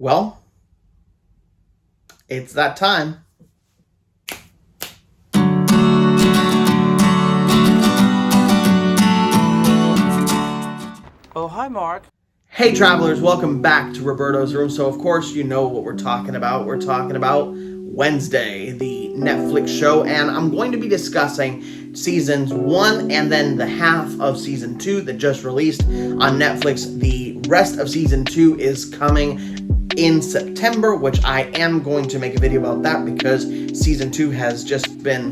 Well, it's that time. Oh, hi, Mark. Hey, travelers, welcome back to Roberto's Room. So, of course, you know what we're talking about. We're talking about Wednesday, the Netflix show, and I'm going to be discussing seasons 1 and then the half of season 2 that just released on Netflix. The rest of season 2 is coming in September, which I am going to make a video about that because season 2 has just been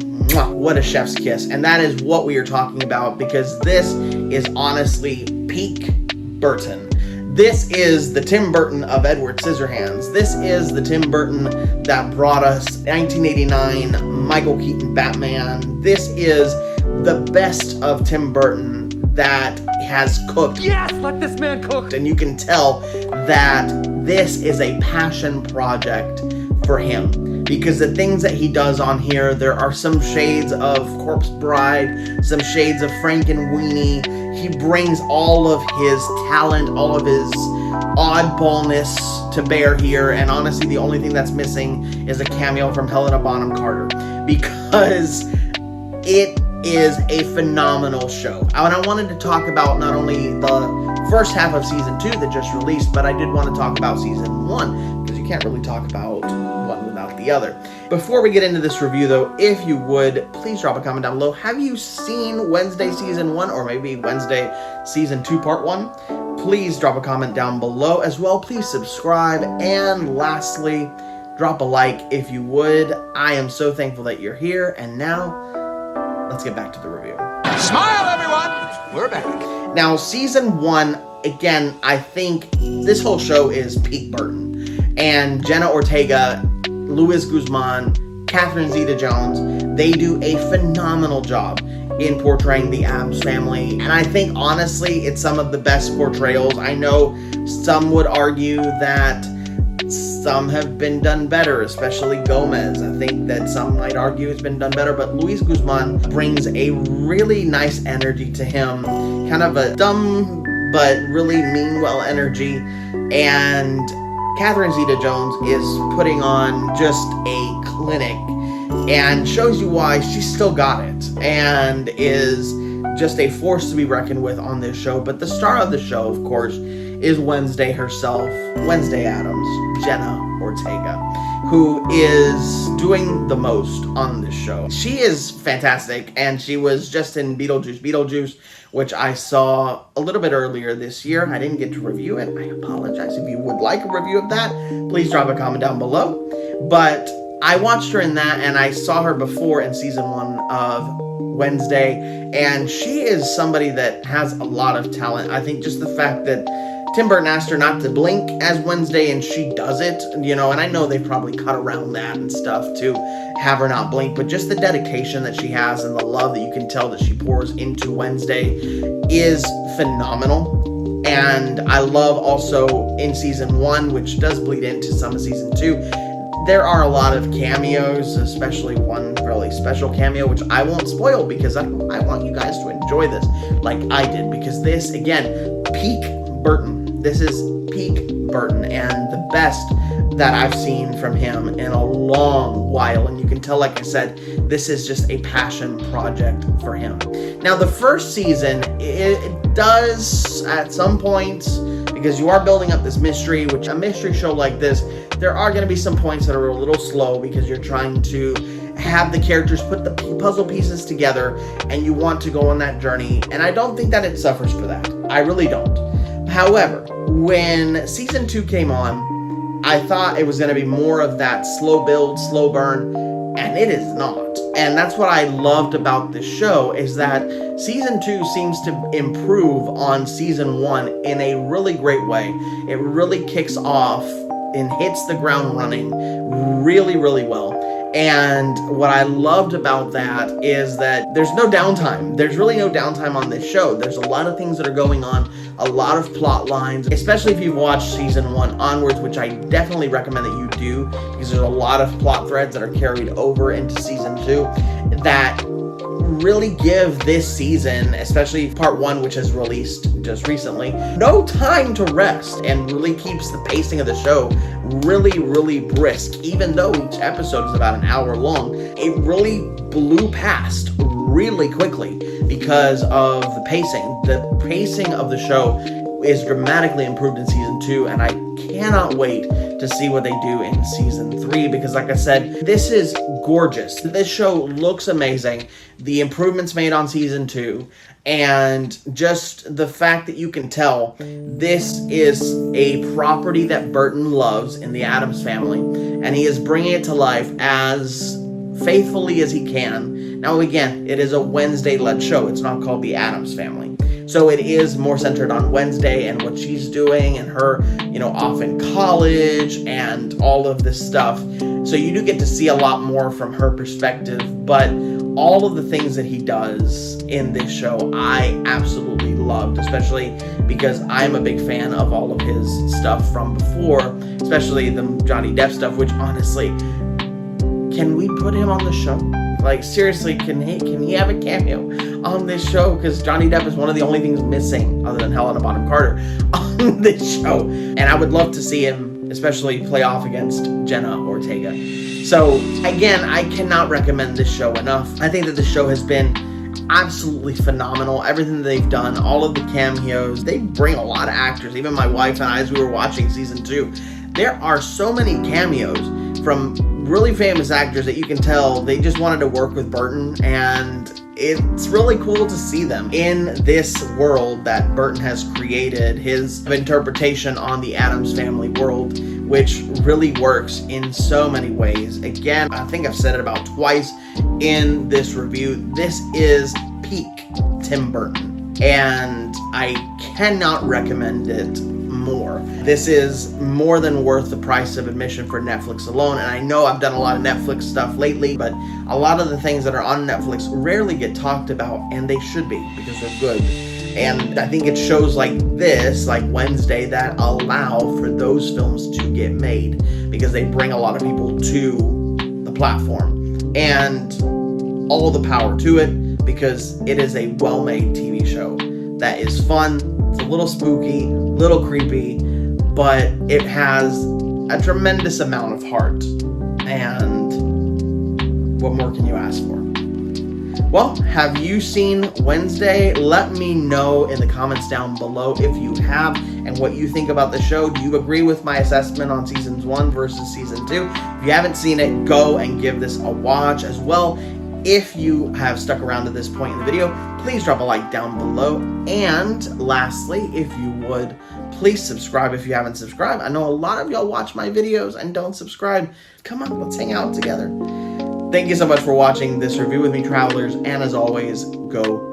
what a chef's kiss, and that is what we are talking about because this is honestly peak Burton. This is the Tim Burton of Edward Scissorhands. This is the Tim Burton that brought us 1989 Michael Keaton Batman. This is the best of Tim Burton that has cooked. Yes, let this man cook. And you can tell that this is a passion project for him because the things that he does on here, there are some shades of Corpse Bride, some shades of Frankenweenie. He brings all of his talent, all of his oddballness to bear here, and honestly the only thing that's missing is a cameo from Helena Bonham Carter because it is a phenomenal show. And I wanted to talk about not only the first half of season 2 that just released, but I did want to talk about season 1 because you can't really talk about one without the other. Before we get into this review though, if you would, please drop a comment down below. Have you seen Wednesday season 1 or maybe Wednesday season 2 part 1? Please drop a comment down below as well. Please subscribe, and lastly, drop a like if you would. I am so thankful that you're here, and now let's get back to the review. Smile, everyone! We're back. Now, season 1, again, I think this whole show is peak Burton. And Jenna Ortega, Luis Guzman, Catherine Zeta-Jones, they do a phenomenal job in portraying the Addams family. And I think, honestly, it's some of the best portrayals. I know some would argue that some have been done better, especially Gomez. I think that some might argue it's been done better, but Luis Guzman brings a really nice energy to him, kind of a dumb but really mean well energy, and Catherine Zeta-Jones is putting on just a clinic and shows you why she's still got it and is just a force to be reckoned with on this show. But the star of the show, of course, is Wednesday herself, Wednesday Addams, Jenna Ortega, who is doing the most on this show. She is fantastic, and she was just in Beetlejuice, which I saw a little bit earlier this year. I didn't get to review it. I apologize. If you would like a review of that, please drop a comment down below. But I watched her in that, and I saw her before in season 1 of Wednesday, and she is somebody that has a lot of talent. I think just the fact that Tim Burton asked her not to blink as Wednesday, and she does it, you know, and I know they've probably cut around that and stuff to have her not blink, but just the dedication that she has and the love that you can tell that she pours into Wednesday is phenomenal. And I love also in season 1, which does bleed into some of season 2, there are a lot of cameos, especially one really special cameo, which I won't spoil because I want you guys to enjoy this like I did, because this, again, peak Burton. This is peak Burton and the best that I've seen from him in a long while. And you can tell, like I said, this is just a passion project for him. Now, the first season, it does at some points, because you are building up this mystery, which a mystery show like this, there are going to be some points that are a little slow because you're trying to have the characters put the puzzle pieces together and you want to go on that journey. And I don't think that it suffers for that. I really don't. However, when season 2 came on, I thought it was going to be more of that slow build, slow burn, and it is not. And that's what I loved about this show, is that season 2 seems to improve on season 1 in a really great way. It really kicks off and hits the ground running really, really well. And what I loved about that is that there's no downtime. There's really no downtime on this show. There's a lot of things that are going on, a lot of plot lines, especially if you've watched season 1 onwards, which I definitely recommend that you do, because there's a lot of plot threads that are carried over into season 2 that really give this season, especially part 1, which has released just recently, no time to rest, and really keeps the pacing of the show really, really brisk. Even though each episode is about an hour long, it really blew past really quickly because of the pacing. The pacing of the show is dramatically improved in season 2, and I cannot wait to see what they do in season 3, because like I said, this is gorgeous. This show looks amazing. The improvements made on season 2, and just the fact that you can tell this is a property that Burton loves in the Addams Family, and he is bringing it to life as faithfully as he can. Now again, it is a Wednesday-led show. It's not called the Addams Family. So it is more centered on Wednesday and what she's doing and her, off in college and all of this stuff. So you do get to see a lot more from her perspective, but all of the things that he does in this show, I absolutely loved, especially because I'm a big fan of all of his stuff from before, especially the Johnny Depp stuff, which honestly, can we put him on the show? Like, seriously, can he have a cameo on this show? Because Johnny Depp is one of the only things missing, other than Helena Bonham Carter, on this show. And I would love to see him, especially play off against Jenna Ortega. So, again, I cannot recommend this show enough. I think that this show has been absolutely phenomenal. Everything they've done, all of the cameos, they bring a lot of actors. Even my wife and I, as we were watching season 2, there are so many cameos from really famous actors that you can tell they just wanted to work with Burton, and it's really cool to see them in this world that Burton has created, his interpretation on the Addams Family world, which really works in so many ways. Again, I think I've said it about twice in this review, this is peak Tim Burton, and I cannot recommend it more. This is more than worth the price of admission for Netflix alone, and I know I've done a lot of Netflix stuff lately, but a lot of the things that are on Netflix rarely get talked about, and they should be, because they're good. And I think it's shows like this, like Wednesday, that allow for those films to get made, because they bring a lot of people to the platform, and all the power to it, because it is a well-made TV show that is fun. It's a little spooky, a little creepy, but it has a tremendous amount of heart. And what more can you ask for? Well, have you seen Wednesday? Let me know in the comments down below if you have and what you think about the show. Do you agree with my assessment on seasons 1 versus season 2? If you haven't seen it, go and give this a watch as well. If you have stuck around to this point in the video, please drop a like down below. And lastly, if you would, please subscribe if you haven't subscribed. I know a lot of y'all watch my videos and don't subscribe. Come on, let's hang out together. Thank you so much for watching this review with me, travelers. And as always, go